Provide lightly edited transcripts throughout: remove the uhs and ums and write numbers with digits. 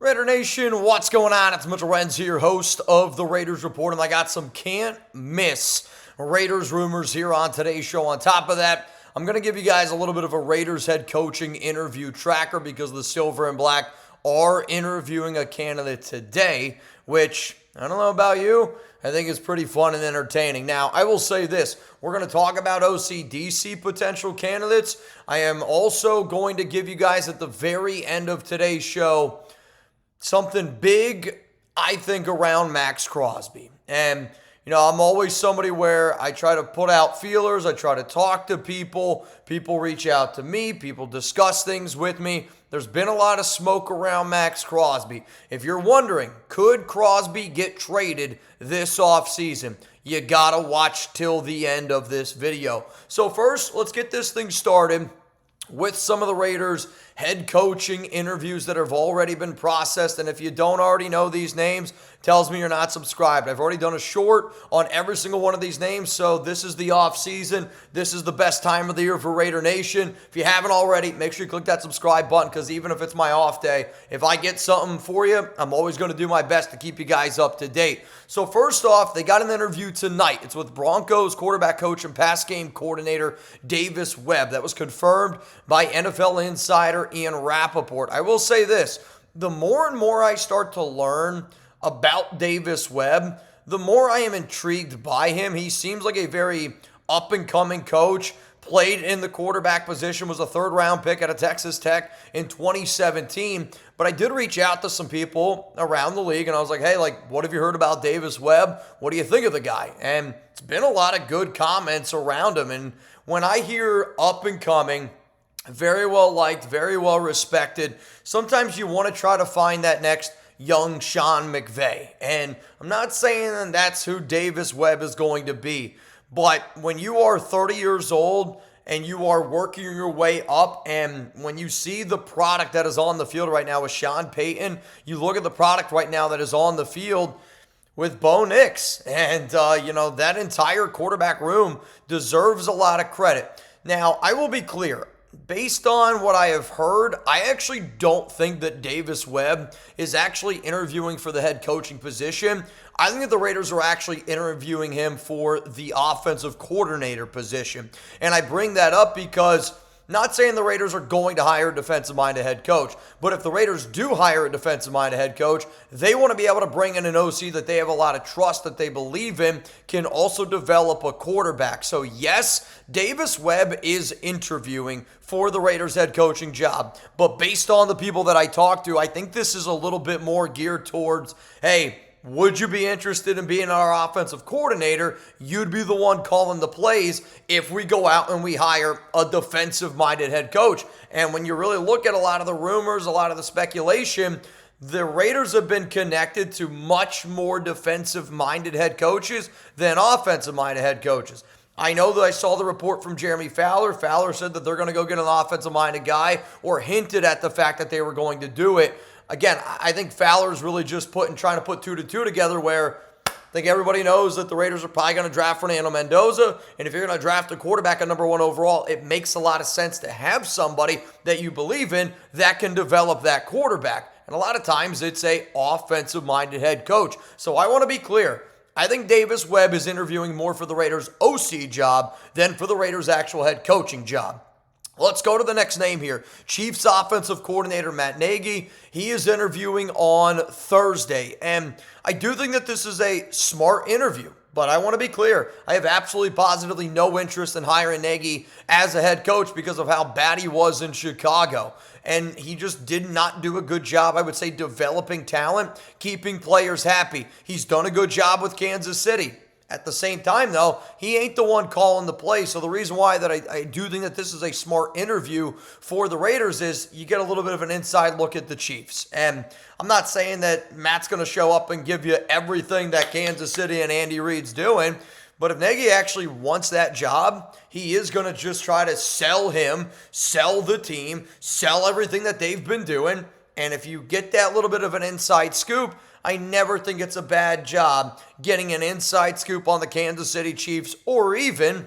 Raider Nation, what's going on? It's Mitchell Renz here, host of the Raiders Report, and I got some can't miss Raiders rumors here on today's show. On top of that, I'm going to give you guys a little bit of a Raiders head coaching interview tracker because the Silver and Black are interviewing a candidate today, which, I don't know about you, I think is pretty fun and entertaining. Now, I will say this. We're going to talk about OCDC potential candidates. I am also going to give you guys at the very end of today's show something big, I think, around Max Crosby. And, I'm always somebody where I try to put out feelers. I try to talk to people. People reach out to me. People discuss things with me. There's been a lot of smoke around Max Crosby. If you're wondering, could Crosby get traded this offseason? You gotta watch till the end of this video. So first, let's get this thing started with some of the Raiders head coaching interviews that have already been processed. And if you don't already know these names, tells me you're not subscribed. I've already done a short on every single one of these names, so this is the off season. This is the best time of the year for Raider Nation. If you haven't already, make sure you click that subscribe button, because even if it's my off day, if I get something for you, I'm always going to do my best to keep you guys up to date. So first off, they got an interview tonight. It's with Broncos quarterback coach and pass game coordinator Davis Webb. That was confirmed by NFL insider Ian Rappaport. I will say this, the more and more I start to learn about Davis Webb, the more I am intrigued by him. He seems like a very up-and-coming coach, played in the quarterback position, was a third-round pick out of Texas Tech in 2017. But I did reach out to some people around the league, and I was like, hey, what have you heard about Davis Webb? What do you think of the guy? And it's been a lot of good comments around him. And when I hear up-and-coming, very well liked, very well respected, sometimes you want to try to find that next young Sean McVay. And I'm not saying that's who Davis Webb is going to be, but when you are 30 years old and you are working your way up, and when you see the product that is on the field right now with Sean Payton, you look at the product right now that is on the field with Bo Nix, and that entire quarterback room deserves a lot of credit. Now, I will be clear. Based on what I have heard, I actually don't think that Davis Webb is actually interviewing for the head coaching position. I think that the Raiders are actually interviewing him for the offensive coordinator position. And I bring that up because, not saying the Raiders are going to hire a defensive-minded head coach, but if the Raiders do hire a defensive-minded head coach, they want to be able to bring in an OC that they have a lot of trust, that they believe in, can also develop a quarterback. So yes, Davis Webb is interviewing for the Raiders head coaching job, but based on the people that I talked to, I think this is a little bit more geared towards, hey, would you be interested in being our offensive coordinator? You'd be the one calling the plays if we go out and we hire a defensive-minded head coach. And when you really look at a lot of the rumors, a lot of the speculation, the Raiders have been connected to much more defensive-minded head coaches than offensive-minded head coaches. I know that I saw the report from Jeremy Fowler. Fowler said that they're going to go get an offensive-minded guy, or hinted at the fact that they were going to do it. Again, I think Fowler's really just trying to put 2 to 2 together, where I think everybody knows that the Raiders are probably going to draft Fernando Mendoza, and if you're going to draft a quarterback at number 1 overall, it makes a lot of sense to have somebody that you believe in that can develop that quarterback. And a lot of times it's a offensive-minded head coach. So I want to be clear. I think Davis Webb is interviewing more for the Raiders' OC job than for the Raiders' actual head coaching job. Let's go to the next name here. Chiefs offensive coordinator Matt Nagy. He is interviewing on Thursday. And I do think that this is a smart interview. But I want to be clear. I have absolutely positively no interest in hiring Nagy as a head coach because of how bad he was in Chicago. And he just did not do a good job, I would say, developing talent, keeping players happy. He's done a good job with Kansas City. At the same time, though, he ain't the one calling the play. So the reason why that I do think that this is a smart interview for the Raiders is you get a little bit of an inside look at the Chiefs. And I'm not saying that Matt's going to show up and give you everything that Kansas City and Andy Reid's doing. But if Nagy actually wants that job, he is going to just try to sell him, sell the team, sell everything that they've been doing. And if you get that little bit of an inside scoop, I never think it's a bad job getting an inside scoop on the Kansas City Chiefs, or even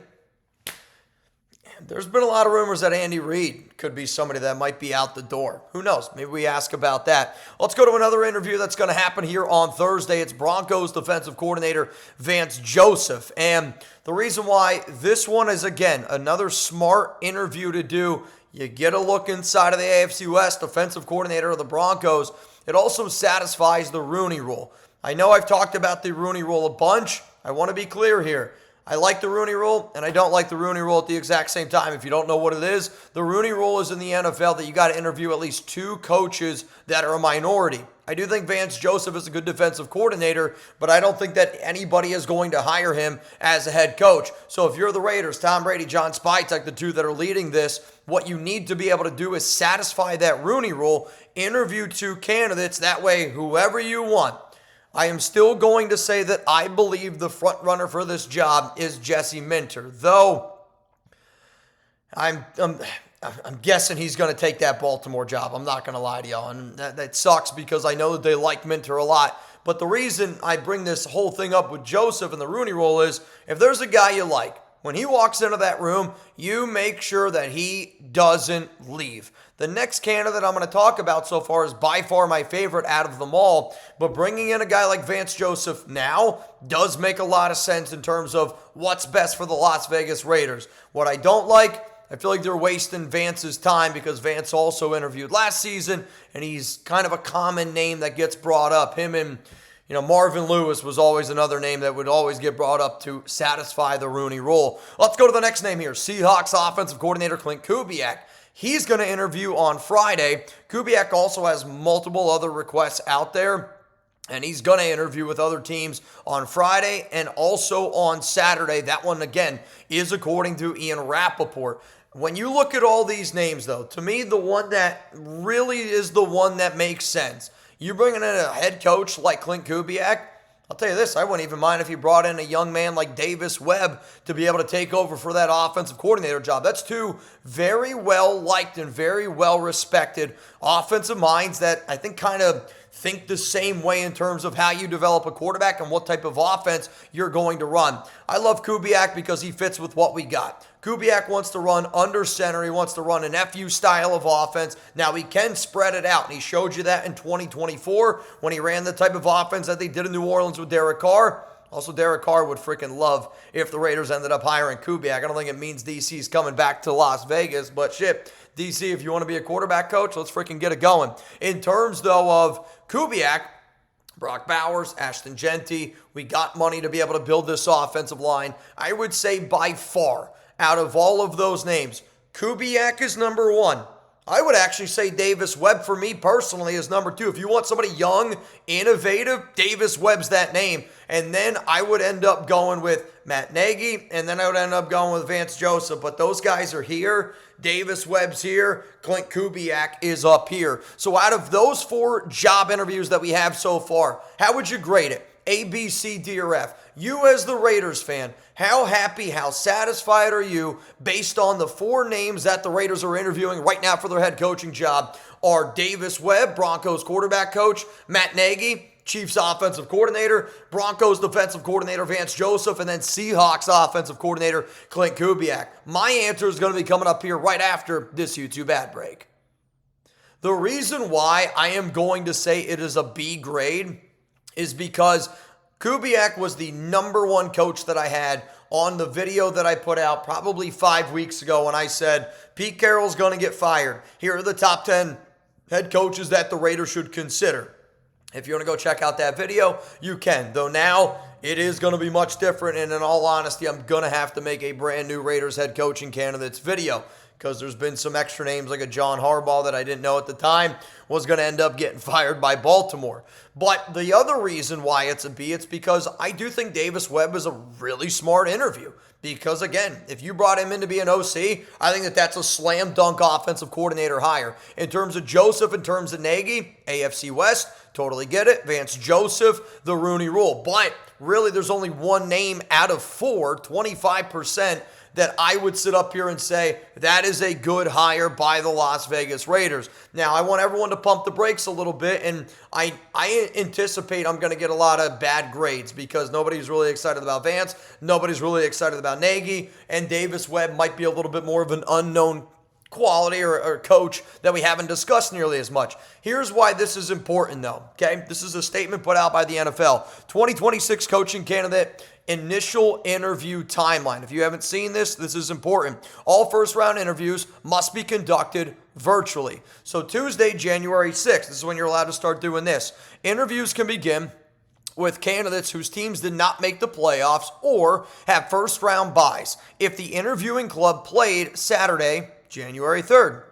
There's been a lot of rumors that Andy Reid could be somebody that might be out the door. Who knows? Maybe we ask about that. Let's go to another interview that's going to happen here on Thursday. It's Broncos defensive coordinator Vance Joseph. And the reason why this one is, again, another smart interview to do, you get a look inside of the AFC West, defensive coordinator of the Broncos. It also satisfies the Rooney Rule. I know I've talked about the Rooney Rule a bunch. I want to be clear here. I like the Rooney Rule, and I don't like the Rooney Rule at the exact same time. If you don't know what it is, the Rooney Rule is in the NFL that you got to interview at least 2 coaches that are a minority. I do think Vance Joseph is a good defensive coordinator, but I don't think that anybody is going to hire him as a head coach. So if you're the Raiders, Tom Brady, John Spytek, the 2 that are leading this, what you need to be able to do is satisfy that Rooney Rule, interview 2 candidates. That way, whoever you want. I am still going to say that I believe the front runner for this job is Jesse Minter, though I'm guessing he's going to take that Baltimore job. I'm not going to lie to y'all, and that sucks because I know that they like Minter a lot. But the reason I bring this whole thing up with Joseph and the Rooney Rule is if there's a guy you like, when he walks into that room, you make sure that he doesn't leave. The next candidate I'm going to talk about so far is by far my favorite out of them all, but bringing in a guy like Vance Joseph now does make a lot of sense in terms of what's best for the Las Vegas Raiders. What I don't like, I feel like they're wasting Vance's time because Vance also interviewed last season, and he's kind of a common name that gets brought up. Him and Marvin Lewis was always another name that would always get brought up to satisfy the Rooney Rule. Let's go to the next name here. Seahawks offensive coordinator Clint Kubiak. He's going to interview on Friday. Kubiak also has multiple other requests out there, and he's going to interview with other teams on Friday and also on Saturday. That one, again, is according to Ian Rappaport. When you look at all these names, though, to me, the one that really is the one that makes sense. You bringing in a head coach like Clint Kubiak, I'll tell you this, I wouldn't even mind if you brought in a young man like Davis Webb to be able to take over for that offensive coordinator job. That's 2 very well-liked and very well-respected offensive minds that I think kind of think the same way in terms of how you develop a quarterback and what type of offense you're going to run. I love Kubiak because he fits with what we got. Kubiak wants to run under center. He wants to run an FU style of offense. Now, he can spread it out, and he showed you that in 2024 when he ran the type of offense that they did in New Orleans with Derek Carr. Also, Derek Carr would freaking love if the Raiders ended up hiring Kubiak. I don't think it means DC's coming back to Las Vegas, but shit, DC, if you want to be a quarterback coach, let's freaking get it going. In terms, though, of Kubiak, Brock Bowers, Ashton Genty, we got money to be able to build this offensive line. I would say by far, out of all of those names, Kubiak is number 1. I would actually say Davis Webb, for me personally, is number 2. If you want somebody young, innovative, Davis Webb's that name. And then I would end up going with Matt Nagy, and then I would end up going with Vance Joseph. But those guys are here. Davis Webb's here. Clint Kubiak is up here. So out of those 4 job interviews that we have so far, how would you grade it? A, B, C, D, or F? You as the Raiders fan, how happy, how satisfied are you based on the 4 names that the Raiders are interviewing right now for their head coaching job? Are Davis Webb, Broncos quarterback coach, Matt Nagy, Chiefs offensive coordinator, Broncos defensive coordinator Vance Joseph, and then Seahawks offensive coordinator Clint Kubiak? My answer is going to be coming up here right after this YouTube ad break. The reason why I am going to say it is a B grade is because Kubiak was the number 1 coach that I had on the video that I put out probably 5 weeks ago when I said, Pete Carroll's going to get fired. Here are the top 10 head coaches that the Raiders should consider. If you want to go check out that video, you can. Though now, it is going to be much different, and in all honesty, I'm going to have to make a brand new Raiders head coaching candidates video because there's been some extra names like a John Harbaugh that I didn't know at the time was going to end up getting fired by Baltimore. But the other reason why it's a B, it's because I do think Davis Webb is a really smart interview. Because, again, if you brought him in to be an OC, I think that that's a slam dunk offensive coordinator hire. In terms of Joseph, in terms of Nagy, AFC West, totally get it. Vance Joseph, the Rooney Rule. But really, there's only one name out of 4, 25%, that I would sit up here and say that is a good hire by the Las Vegas Raiders. Now, I want everyone to pump the brakes a little bit, and I anticipate I'm going to get a lot of bad grades because nobody's really excited about Vance, nobody's really excited about Nagy, and Davis Webb might be a little bit more of an unknown quality or coach that we haven't discussed nearly as much. Here's why this is important, though, okay? This is a statement put out by the NFL. 2026 coaching candidate initial interview timeline. If you haven't seen this, this is important. All first-round interviews must be conducted virtually. So Tuesday, January 6th, this is when you're allowed to start doing this. Interviews can begin with candidates whose teams did not make the playoffs or have first-round byes if the interviewing club played Saturday, January 3rd.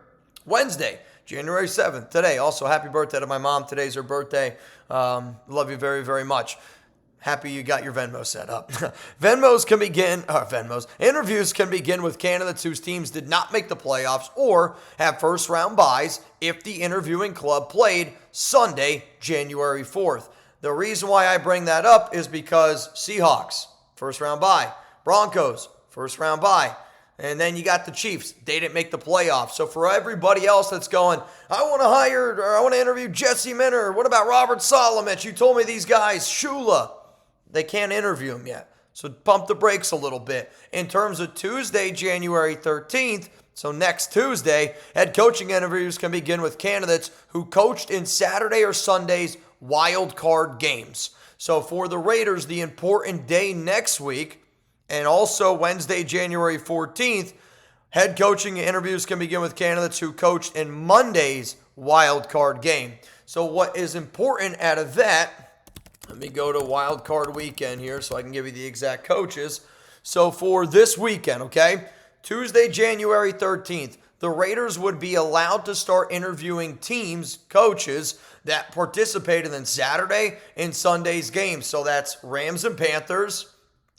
Wednesday, January 7th, today. Also, happy birthday to my mom. Today's her birthday. Love you very, very much. Happy you got your Venmo set up. Interviews can begin with candidates whose teams did not make the playoffs or have first-round byes if the interviewing club played Sunday, January 4th. The reason why I bring that up is because Seahawks, first-round bye. Broncos, first-round bye. And then you got the Chiefs. They didn't make the playoffs. So for everybody else that's going, I want to interview Jesse Minter. What about Robert Solomich? You told me these guys, Shula. They can't interview him yet. So pump the brakes a little bit. In terms of Tuesday, January 13th, so next Tuesday, head coaching interviews can begin with candidates who coached in Saturday or Sunday's wild card games. So for the Raiders, the important day next week, and also Wednesday, January 14th, head coaching interviews can begin with candidates who coached in Monday's wild card game. So what is important out of that, let me go to wild card weekend here so I can give you the exact coaches. So for this weekend, okay, Tuesday, January 13th, the Raiders would be allowed to start interviewing teams, coaches, that participated in Saturday and Sunday's games. So that's Rams and Panthers.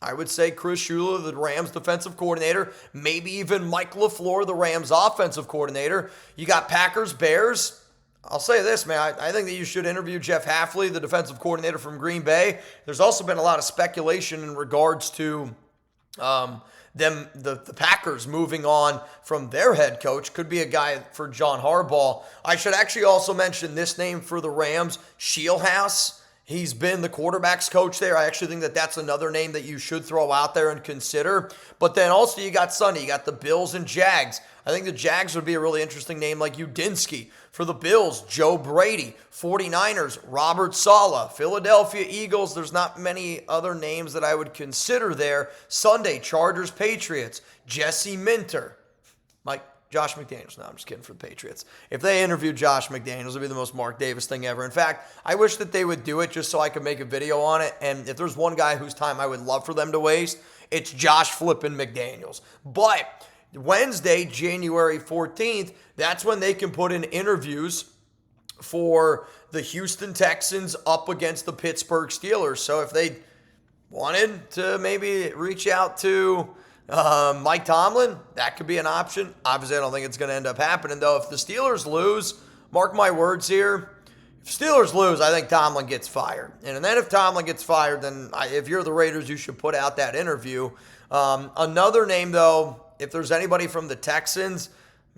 I would say Chris Shula, the Rams defensive coordinator, maybe even Mike LaFleur, the Rams offensive coordinator. You got Packers, Bears. I'll say this, man. I think that you should interview Jeff Hafley, the defensive coordinator from Green Bay. There's also been a lot of speculation in regards to the Packers moving on from their head coach. Could be a guy for John Harbaugh. I should actually also mention this name for the Rams, Shieldhouse. He's been the quarterback's coach there. I actually think that that's another name that you should throw out there and consider. But then also you got Sunday. You got the Bills and Jags. I think the Jags would be a really interesting name like Udinsky. For the Bills, Joe Brady. 49ers, Robert Saleh. Philadelphia Eagles, there's not many other names that I would consider there. Sunday, Chargers, Patriots. Jesse Minter. Josh McDaniels. No, I'm just kidding, for the Patriots. If they interviewed Josh McDaniels, it would be the most Mark Davis thing ever. In fact, I wish that they would do it just so I could make a video on it. And if there's one guy whose time I would love for them to waste, it's Josh flipping McDaniels. But Wednesday, January 14th, that's when they can put in interviews for the Houston Texans up against the Pittsburgh Steelers. So if they wanted to maybe reach out to Mike Tomlin, that could be an option. Obviously, I don't think it's going to end up happening, though. If the Steelers lose, mark my words here, if Steelers lose, I think Tomlin gets fired. And then if Tomlin gets fired, then if you're the Raiders, you should put out that interview. Another name, though, if there's anybody from the Texans,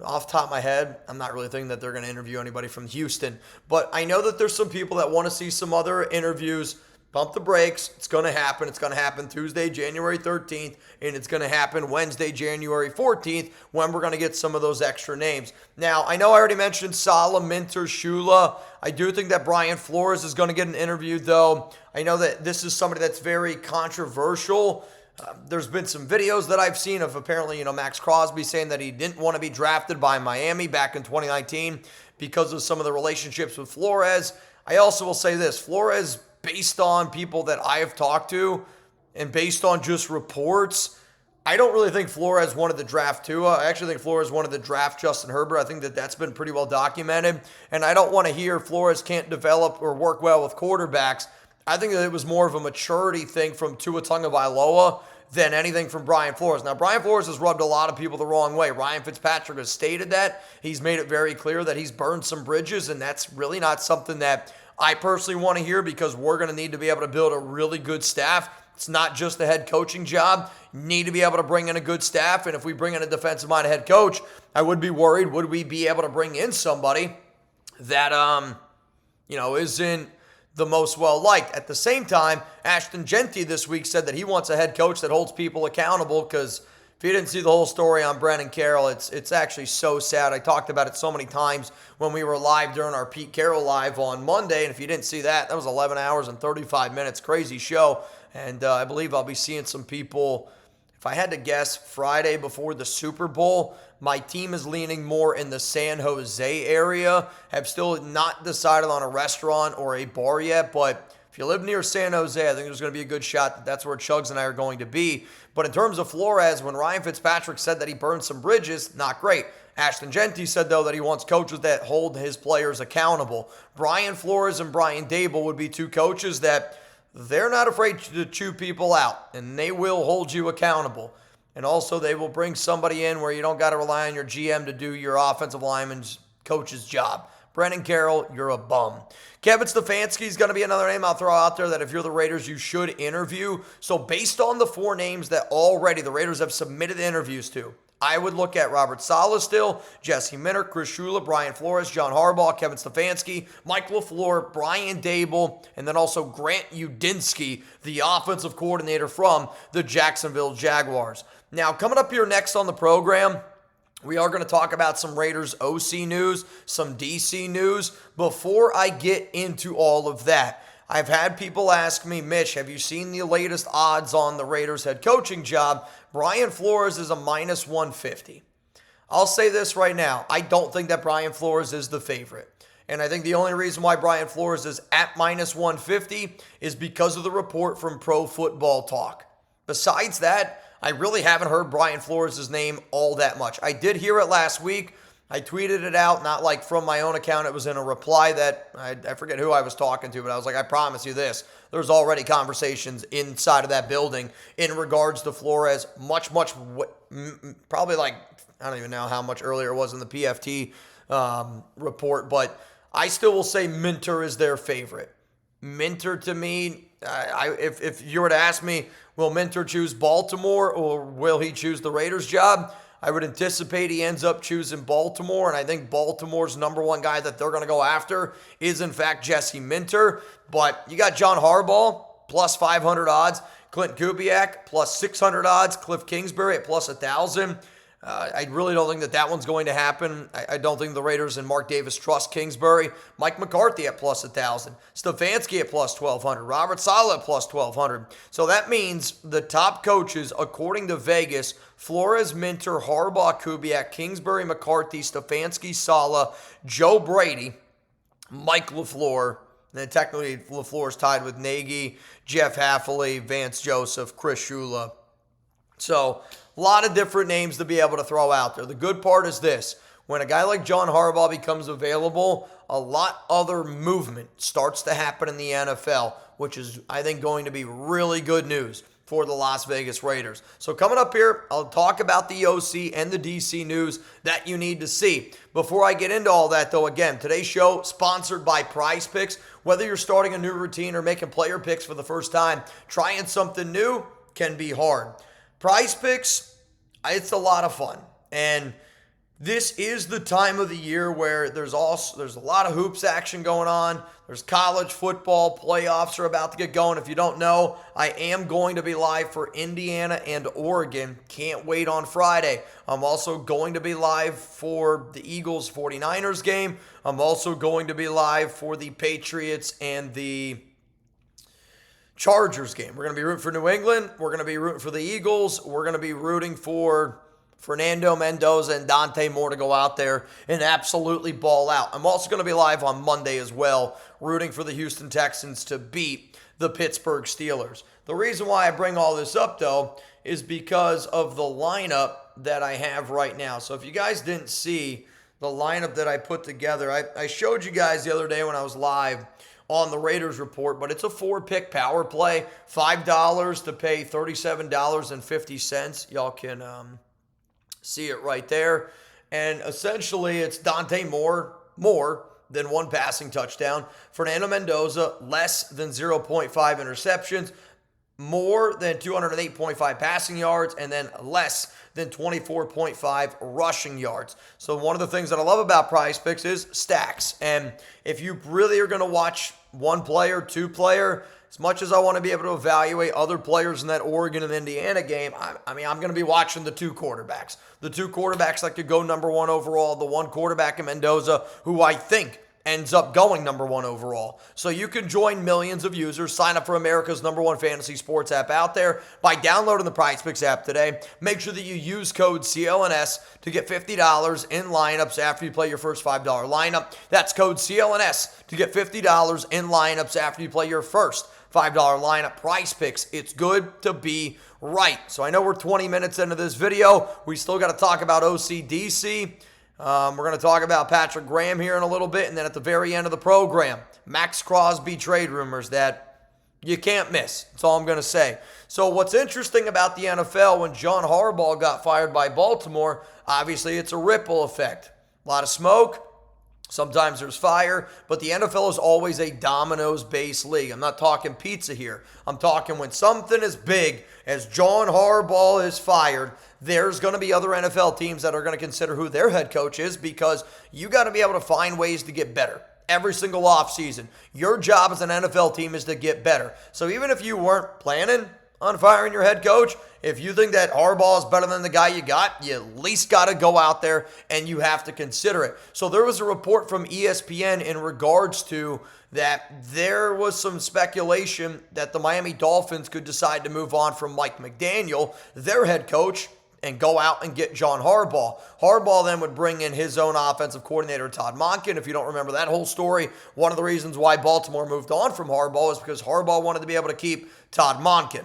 off the top of my head, I'm not really thinking that they're going to interview anybody from Houston. But I know that there's some people that want to see some other interviews. Pump the brakes. It's going to happen. It's going to happen Tuesday, January 13th, and it's going to happen Wednesday, January 14th, when we're going to get some of those extra names. Now, I know I already mentioned Saleh, Minter, Shula. I do think that Brian Flores is going to get an interview, though. I know that this is somebody that's very controversial. There's been some videos that I've seen of apparently, Max Crosby saying that he didn't want to be drafted by Miami back in 2019 because of some of the relationships with Flores. I also will say this, Flores, based on people that I have talked to and based on just reports, I don't really think Flores wanted to draft Tua. I actually think Flores wanted to draft Justin Herbert. I think that that's been pretty well documented. And I don't want to hear Flores can't develop or work well with quarterbacks. I think that it was more of a maturity thing from Tua Tagovailoa than anything from Brian Flores. Now, Brian Flores has rubbed a lot of people the wrong way. Ryan Fitzpatrick has stated that. He's made it very clear that he's burned some bridges, and that's really not something that I personally want to hear, because we're going to need to be able to build a really good staff It's not just the head coaching job. You need to be able to bring in a good staff. And if we bring in a defensive-minded head coach, I would be worried, would we be able to bring in somebody that, isn't the most well-liked? At the same time, Ashton Genty this week said that he wants a head coach that holds people accountable, because if you didn't see the whole story on Brennan Carroll, it's actually so sad. I talked about it so many times when we were live during our Pete Carroll Live on Monday, and if you didn't see that, that was 11 hours and 35 minutes. Crazy show, and I believe I'll be seeing some people, if I had to guess, Friday before the Super Bowl. My team is leaning more in the San Jose area. Have still not decided on a restaurant or a bar yet, but if you live near San Jose, I think there's going to be a good shot that that's where Chugs and I are going to be. But in terms of Flores, when Ryan Fitzpatrick said that he burned some bridges, not great. Ashton Genty said, though, that he wants coaches that hold his players accountable. Brian Flores and Brian Dable would be two coaches that they're not afraid to chew people out, and they will hold you accountable. And also, they will bring somebody in where you don't got to rely on your GM to do your offensive lineman's coach's job. Brennan Carroll, you're a bum. Kevin Stefanski is going to be another name I'll throw out there that if you're the Raiders, you should interview. So based on the 4 names that already the Raiders have submitted interviews to, I would look at Robert Saleh still, Jesse Minter, Chris Shula, Brian Flores, John Harbaugh, Kevin Stefanski, Mike LaFleur, Brian Dable, and then also Grant Udinski, the offensive coordinator from the Jacksonville Jaguars. Now, coming up here next on the program, we are going to talk about some Raiders OC news, some DC news. Before I get into all of that, I've had people ask me, Mitch, have you seen the latest odds on the Raiders head coaching job? Brian Flores is a minus 150. I'll say this right now. I don't think that Brian Flores is the favorite. And I think the only reason why Brian Flores is at minus 150 is because of the report from Pro Football Talk. Besides that, I really haven't heard Brian Flores' name all that much. I did hear it last week. I tweeted it out, not like from my own account. It was in a reply that I forget who I was talking to, but I was like, I promise you this. There's already conversations inside of that building in regards to Flores, probably like, I don't even know how much earlier it was in the PFT report, but I still will say Minter is their favorite. Minter, to me, if you were to ask me, will Minter choose Baltimore or will he choose the Raiders job? I would anticipate he ends up choosing Baltimore, and I think Baltimore's number one guy that they're going to go after is, in fact, Jesse Minter. But you got John Harbaugh, plus 500 odds, Clint Kubiak, plus 600 odds, Cliff Kingsbury at plus 1,000. I really don't think that one's going to happen. I don't think the Raiders and Mark Davis trust Kingsbury. Mike McCarthy at plus 1,000. Stefanski at plus 1,200. Robert Saleh at plus 1,200. So that means the top coaches, according to Vegas, Flores, Minter, Harbaugh, Kubiak, Kingsbury, McCarthy, Stefanski, Saleh, Joe Brady, Mike LaFleur, and then technically LaFleur's tied with Nagy, Jeff Hafley, Vance Joseph, Chris Shula. So a lot of different names to be able to throw out there. The good part is this. When a guy like John Harbaugh becomes available, a lot other movement starts to happen in the NFL, which is, I think, going to be really good news for the Las Vegas Raiders. So coming up here, I'll talk about the OC and the DC news that you need to see. Before I get into all that, though, again, today's show sponsored by PrizePicks. Whether you're starting a new routine or making player picks for the first time, trying something new can be hard. PrizePicks, it's a lot of fun. And this is the time of the year where there's a lot of hoops action going on. There's college football. Playoffs are about to get going. If you don't know, I am going to be live for Indiana and Oregon. Can't wait on Friday. I'm also going to be live for the Eagles 49ers game. I'm also going to be live for the Patriots and the Chargers game. We're going to be rooting for New England. We're going to be rooting for the Eagles. We're going to be rooting for Fernando Mendoza and Dante Moore to go out there and absolutely ball out. I'm also going to be live on Monday as well, rooting for the Houston Texans to beat the Pittsburgh Steelers. The reason why I bring all this up, though, is because of the lineup that I have right now. So if you guys didn't see the lineup that I put together, I showed you guys the other day when I was live on the Raiders report, but it's a 4-pick power play, $5 to pay $37.50. Y'all can see it right there. And essentially, it's Dante Moore, more than 1 passing touchdown. Fernando Mendoza, less than 0.5 interceptions. more than 208.5 passing yards, and then less than 24.5 rushing yards. So one of the things that I love about PrizePicks is stacks. And if you really are going to watch one player, two player, as much as I want to be able to evaluate other players in that Oregon and Indiana game, I'm going to be watching the two quarterbacks. The two quarterbacks that could go number one overall, the one quarterback in Mendoza, who I think ends up going number one overall. So you can join millions of users. Sign up for America's #1 fantasy sports app out there by downloading the PrizePicks app today. Make sure that you use code CLNS to get $50 in lineups after you play your first $5 lineup. That's code CLNS to get $50 in lineups after you play your first $5 lineup. PrizePicks, it's good to be right. So I know we're 20 minutes into this video. We still got to talk about OCDC. We're going to talk about Patrick Graham here in a little bit, and then at the very end of the program, Max Crosby trade rumors that you can't miss. That's all I'm going to say. So what's interesting about the NFL, when John Harbaugh got fired by Baltimore, obviously it's a ripple effect. A lot of smoke. Sometimes there's fire, but the NFL is always a dominoes-based league. I'm not talking pizza here. I'm talking when something as big as John Harbaugh is fired, there's going to be other NFL teams that are going to consider who their head coach is, because you got to be able to find ways to get better every single offseason. Your job as an NFL team is to get better. So even if you weren't planning on firing your head coach, if you think that Harbaugh is better than the guy you got, you at least got to go out there and you have to consider it. So there was a report from ESPN in regards to that there was some speculation that the Miami Dolphins could decide to move on from Mike McDaniel, their head coach, and go out and get John Harbaugh. Harbaugh then would bring in his own offensive coordinator, Todd Monken. If you don't remember that whole story, one of the reasons why Baltimore moved on from Harbaugh is because Harbaugh wanted to be able to keep Todd Monken.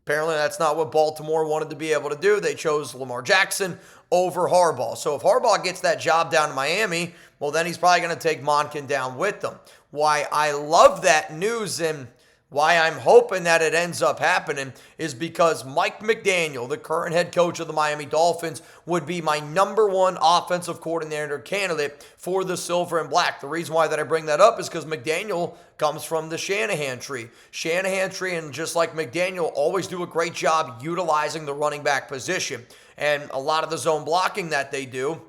Apparently, that's not what Baltimore wanted to be able to do. They chose Lamar Jackson over Harbaugh. So if Harbaugh gets that job down in Miami, well, then he's probably going to take Monken down with them. Why I love that news and why I'm hoping that it ends up happening is because Mike McDaniel, the current head coach of the Miami Dolphins, would be my #1 offensive coordinator candidate for the Silver and Black. The reason why that I bring that up is because McDaniel comes from the Shanahan tree. Shanahan tree, and just like McDaniel, always do a great job utilizing the running back position. And a lot of the zone blocking that they do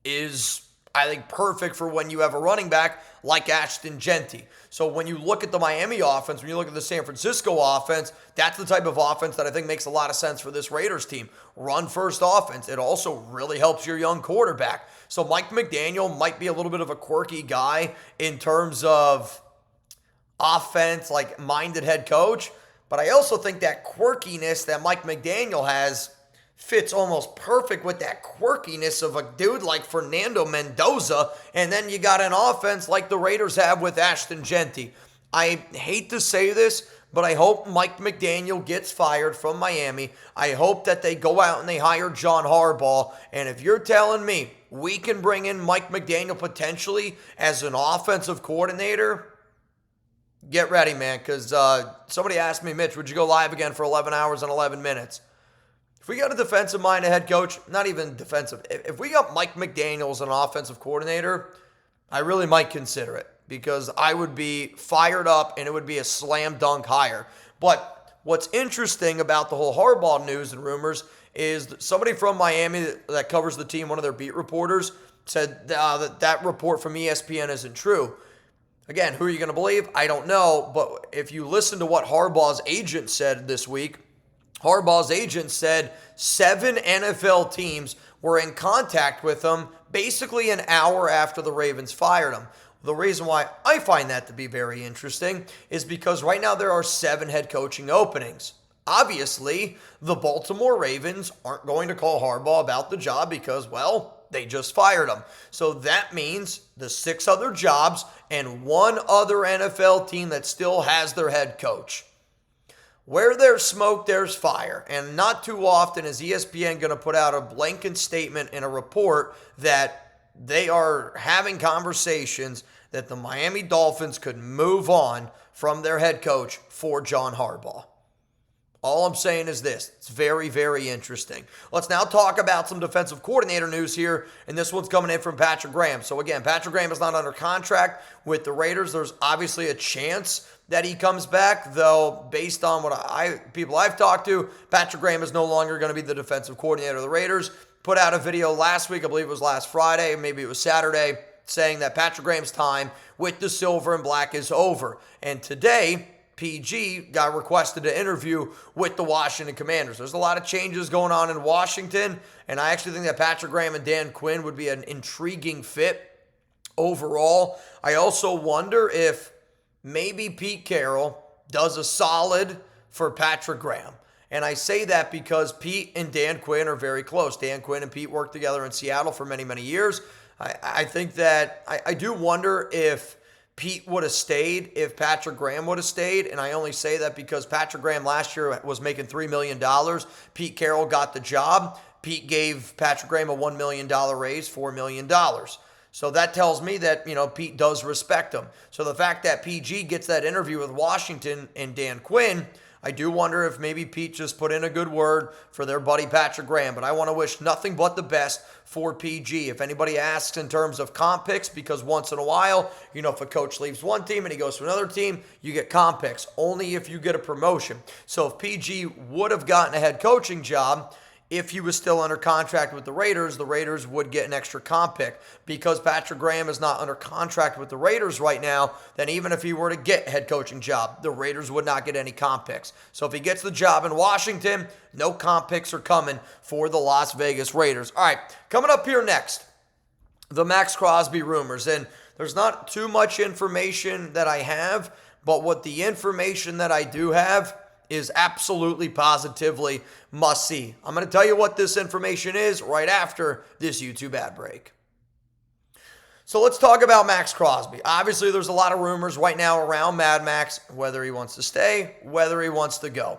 is, I think, perfect for when you have a running back like Ashton Genty. So when you look at the Miami offense, when you look at the San Francisco offense, that's the type of offense that I think makes a lot of sense for this Raiders team. Run first offense. It also really helps your young quarterback. So Mike McDaniel might be a little bit of a quirky guy in terms of offense, like minded head coach. But I also think that quirkiness that Mike McDaniel has fits almost perfect with that quirkiness of a dude like Fernando Mendoza, and then you got an offense like the Raiders have with Ashton Genty. I hate to say this, but I hope Mike McDaniel gets fired from Miami. I hope that they go out and they hire John Harbaugh, and if you're telling me we can bring in Mike McDaniel potentially as an offensive coordinator, get ready, man, because somebody asked me, Mitch, would you go live again for 11 hours and 11 minutes? If we got a defensive-minded head coach, not even defensive, if we got Mike McDaniel as an offensive coordinator, I really might consider it because I would be fired up and it would be a slam dunk hire. But what's interesting about the whole Harbaugh news and rumors is that somebody from Miami that covers the team, one of their beat reporters, said that report from ESPN isn't true. Again, who are you going to believe? I don't know. But if you listen to what Harbaugh's agent said this week, Harbaugh's agent said 7 NFL teams were in contact with him basically an hour after the Ravens fired him. The reason why I find that to be very interesting is because right now there are 7 head coaching openings. Obviously, the Baltimore Ravens aren't going to call Harbaugh about the job because, well, they just fired him. So that means the 6 other jobs and 1 other NFL team that still has their head coach. Where there's smoke, there's fire. And not too often is ESPN going to put out a blanket statement in a report that they are having conversations that the Miami Dolphins could move on from their head coach for John Harbaugh. All I'm saying is this. It's very, very interesting. Let's now talk about some defensive coordinator news here, and this one's coming in from Patrick Graham. So again, Patrick Graham is not under contract with the Raiders. There's obviously a chance that he comes back, though based on what people I've talked to, Patrick Graham is no longer going to be the defensive coordinator of the Raiders. Put out a video last week, I believe it was last Friday, maybe it was Saturday, saying that Patrick Graham's time with the silver and black is over. And today, PG got requested to interview with the Washington Commanders. There's a lot of changes going on in Washington, and I actually think that Patrick Graham and Dan Quinn would be an intriguing fit overall. I also wonder if maybe Pete Carroll does a solid for Patrick Graham. And I say that because Pete and Dan Quinn are very close. Dan Quinn and Pete worked together in Seattle for many, many years. I think that I do wonder if Pete would have stayed, if Patrick Graham would have stayed. And I only say that because Patrick Graham last year was making $3 million. Pete Carroll got the job. Pete gave Patrick Graham a $1 million raise, $4 million. So that tells me that, Pete does respect him. So the fact that PG gets that interview with Washington and Dan Quinn, I do wonder if maybe Pete just put in a good word for their buddy Patrick Graham. But I want to wish nothing but the best for PG. If anybody asks in terms of comp picks, because once in a while, if a coach leaves one team and he goes to another team, you get comp picks. Only if you get a promotion. So if PG would have gotten a head coaching job, if he was still under contract with the Raiders would get an extra comp pick. Because Patrick Graham is not under contract with the Raiders right now, then even if he were to get a head coaching job, the Raiders would not get any comp picks. So if he gets the job in Washington, no comp picks are coming for the Las Vegas Raiders. All right, coming up here next, the Max Crosby rumors. And there's not too much information that I have, but what the information that I do have is absolutely positively must see. I'm going to tell you what this information is right after this YouTube ad break. So let's talk about Max Crosby. Obviously, there's a lot of rumors right now around Mad Max, whether he wants to stay, whether he wants to go.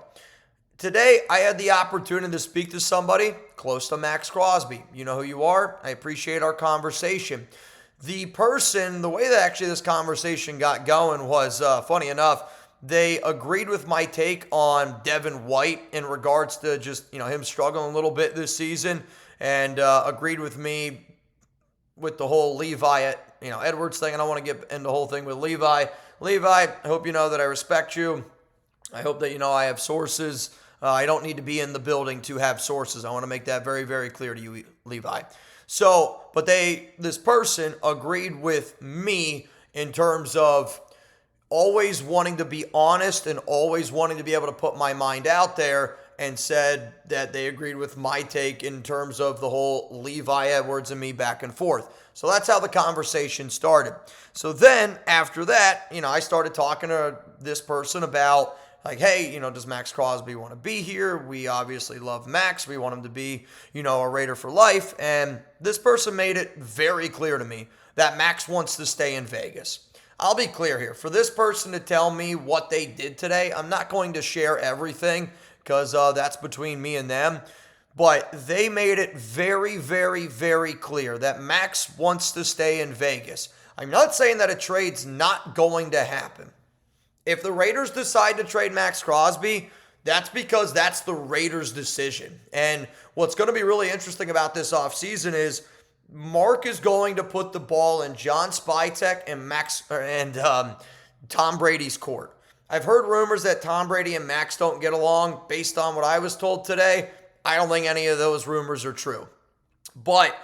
Today, I had the opportunity to speak to somebody close to Max Crosby. You know who you are. I appreciate our conversation. The way that actually this conversation got going was, funny enough, they agreed with my take on Devin White in regards to just, him struggling a little bit this season, and agreed with me with the whole Levi, Edwards thing. I don't want to get into the whole thing with Levi. Levi, I hope you know that I respect you. I hope that I have sources. I don't need to be in the building to have sources. I want to make that very, very clear to you, Levi. So, but this person agreed with me in terms of always wanting to be honest and always wanting to be able to put my mind out there, and said that they agreed with my take in terms of the whole Levi Edwards and me back and forth. So that's how the conversation started. So then after that, I started talking to this person about hey, does Max Crosby want to be here? We obviously love Max. We want him to be, a Raider for life. And this person made it very clear to me that Max wants to stay in Vegas. I'll be clear here. For this person to tell me what they did today, I'm not going to share everything because that's between me and them. But they made it very, very, very clear that Max wants to stay in Vegas. I'm not saying that a trade's not going to happen. If the Raiders decide to trade Max Crosby, that's because that's the Raiders' decision. And what's going to be really interesting about this offseason is Mark is going to put the ball in John Spytek and Tom Brady's court. I've heard rumors that Tom Brady and Max don't get along. Based on what I was told today, I don't think any of those rumors are true. But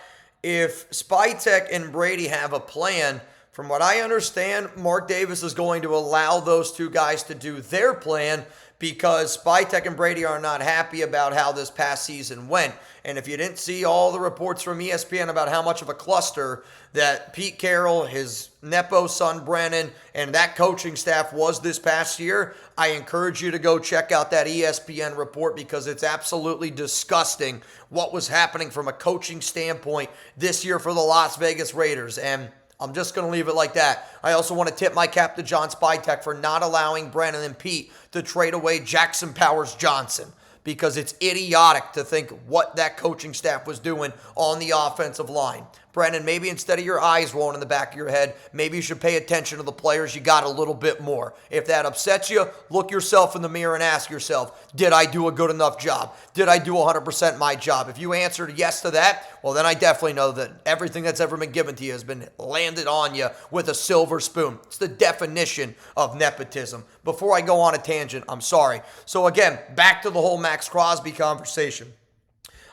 if Spytek and Brady have a plan, from what I understand, Mark Davis is going to allow those two guys to do their plan because Spytek and Brady are not happy about how this past season went. And if you didn't see all the reports from ESPN about how much of a cluster that Pete Carroll, his Nepo son Brennan, and that coaching staff was this past year, I encourage you to go check out that ESPN report because it's absolutely disgusting what was happening from a coaching standpoint this year for the Las Vegas Raiders. And I'm just going to leave it like that. I also want to tip my cap to John Spytek for not allowing Brennan and Pete to trade away Jackson Powers Johnson because it's idiotic to think what that coaching staff was doing on the offensive line. Brendan, maybe instead of your eyes rolling in the back of your head, maybe you should pay attention to the players you got a little bit more. If that upsets you, look yourself in the mirror and ask yourself, did I do a good enough job? Did I do 100% my job? If you answered yes to that, well, then I definitely know that everything that's ever been given to you has been landed on you with a silver spoon. It's the definition of nepotism. Before I go on a tangent, I'm sorry. So again, back to the whole Max Crosby conversation.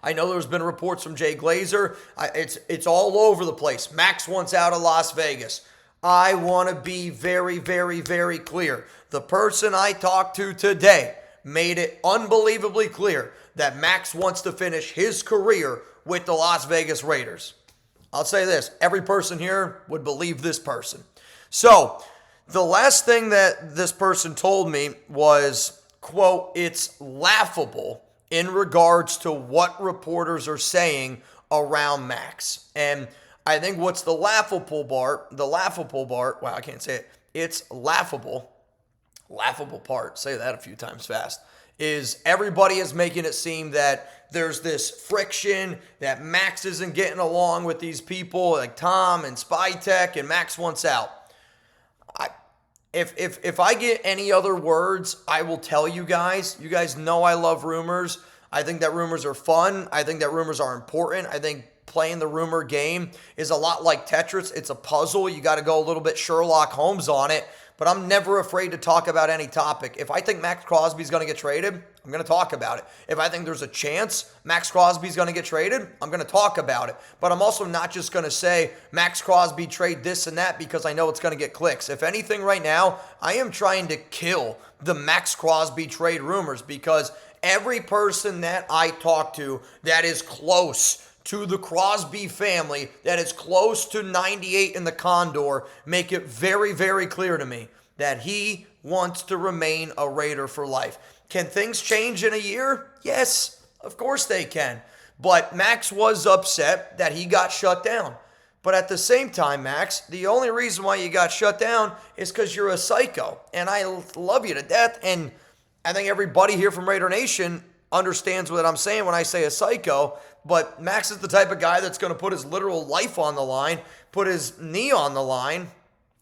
I know there's been reports from Jay Glazer. It's all over the place. Max wants out of Las Vegas. I want to be very, very, very clear. The person I talked to today made it unbelievably clear that Max wants to finish his career with the Las Vegas Raiders. I'll say this. Every person here would believe this person. So the last thing that this person told me was, quote, it's laughable in regards to what reporters are saying around Max. And I think what's the laughable part, wow, I can't say it. It's laughable part, say that a few times fast, is everybody is making it seem that there's this friction, that Max isn't getting along with these people like Tom and Spytech, and Max wants out. If I get any other words, I will tell you guys. You guys know I love rumors. I think that rumors are fun. I think that rumors are important. I think playing the rumor game is a lot like Tetris. It's a puzzle. You got to go a little bit Sherlock Holmes on it. But I'm never afraid to talk about any topic. If I think Max Crosby is going to get traded, I'm going to talk about it. If I think there's a chance Max Crosby is going to get traded, I'm going to talk about it. But I'm also not just going to say Max Crosby trade this and that because I know it's going to get clicks. If anything right now, I am trying to kill the Max Crosby trade rumors because every person that I talk to that is close to the Crosby family, that is close to 98 in the Condor, make it very, very clear to me that he wants to remain a Raider for life. Can things change in a year? Yes, of course they can. But Max was upset that he got shut down. But at the same time, Max, the only reason why you got shut down is because you're a psycho. And I love you to death. And I think everybody here from Raider Nation understands what I'm saying when I say a psycho. But Max is the type of guy that's going to put his literal life on the line, put his knee on the line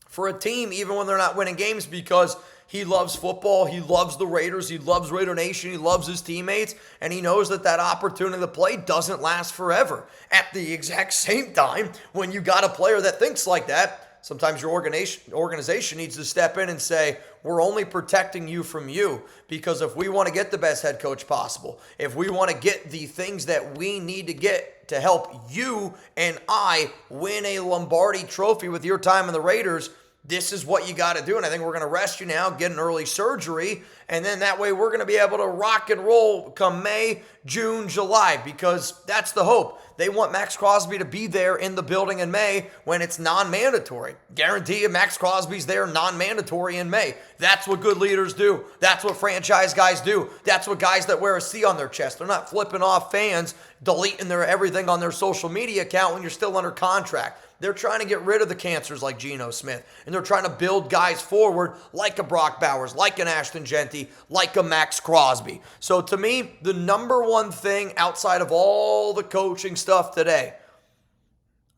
for a team, even when they're not winning games, because he loves football, he loves the Raiders, he loves Raider Nation, he loves his teammates, and he knows that that opportunity to play doesn't last forever. At the exact same time, when you got a player that thinks like that, sometimes your organization needs to step in and say, we're only protecting you from you, because if we want to get the best head coach possible, if we want to get the things that we need to get to help you and I win a Lombardi trophy with your time in the Raiders, this is what you got to do. And I think we're going to rest you now, get an early surgery, and then that way we're going to be able to rock and roll come May, June, July, because that's the hope. They want Max Crosby to be there in the building in May when it's non-mandatory. Guarantee you Max Crosby's there non-mandatory in May. That's what good leaders do. That's what franchise guys do. That's what guys that wear a C on their chest. They're not flipping off fans, deleting their everything on their social media account when you're still under contract. They're trying to get rid of the cancers like Geno Smith, and they're trying to build guys forward like a Brock Bowers, like an Ashton Genty, like a Max Crosby. So to me, the number one thing outside of all the coaching stuff today,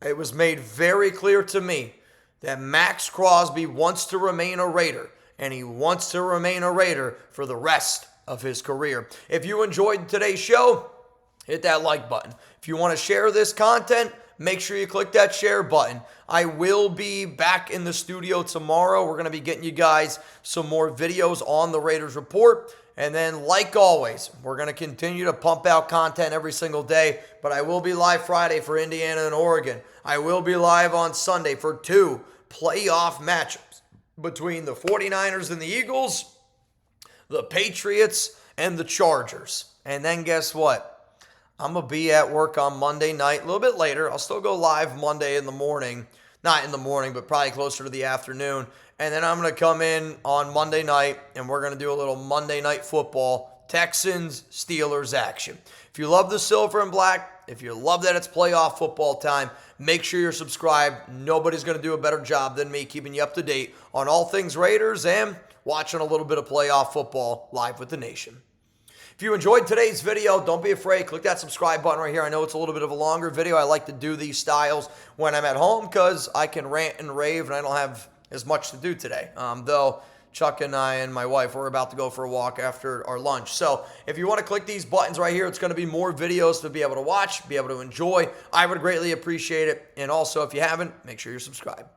it was made very clear to me that Max Crosby wants to remain a Raider, and he wants to remain a Raider for the rest of his career. If you enjoyed today's show, hit that like button. If you want to share this content, make sure you click that share button. I will be back in the studio tomorrow. We're going to be getting you guys some more videos on the Raiders Report. And then, like always, we're going to continue to pump out content every single day. But I will be live Friday for Indiana and Oregon. I will be live on Sunday for 2 playoff matchups between the 49ers and the Eagles, the Patriots, and the Chargers. And then guess what? I'm going to be at work on Monday night, a little bit later. I'll still go live Monday in the morning. Not in the morning, but probably closer to the afternoon. And then I'm going to come in on Monday night, and we're going to do a little Monday Night Football, Texans-Steelers action. If you love the silver and black, if you love that it's playoff football time, make sure you're subscribed. Nobody's going to do a better job than me keeping you up to date on all things Raiders and watching a little bit of playoff football live with the nation. If you enjoyed today's video, don't be afraid. Click that subscribe button right here. I know it's a little bit of a longer video. I like to do these styles when I'm at home because I can rant and rave and I don't have as much to do today. Though Chuck and I and my wife, we're about to go for a walk after our lunch. So if you want to click these buttons right here, it's going to be more videos to be able to watch, be able to enjoy. I would greatly appreciate it. And also, if you haven't, make sure you're subscribed.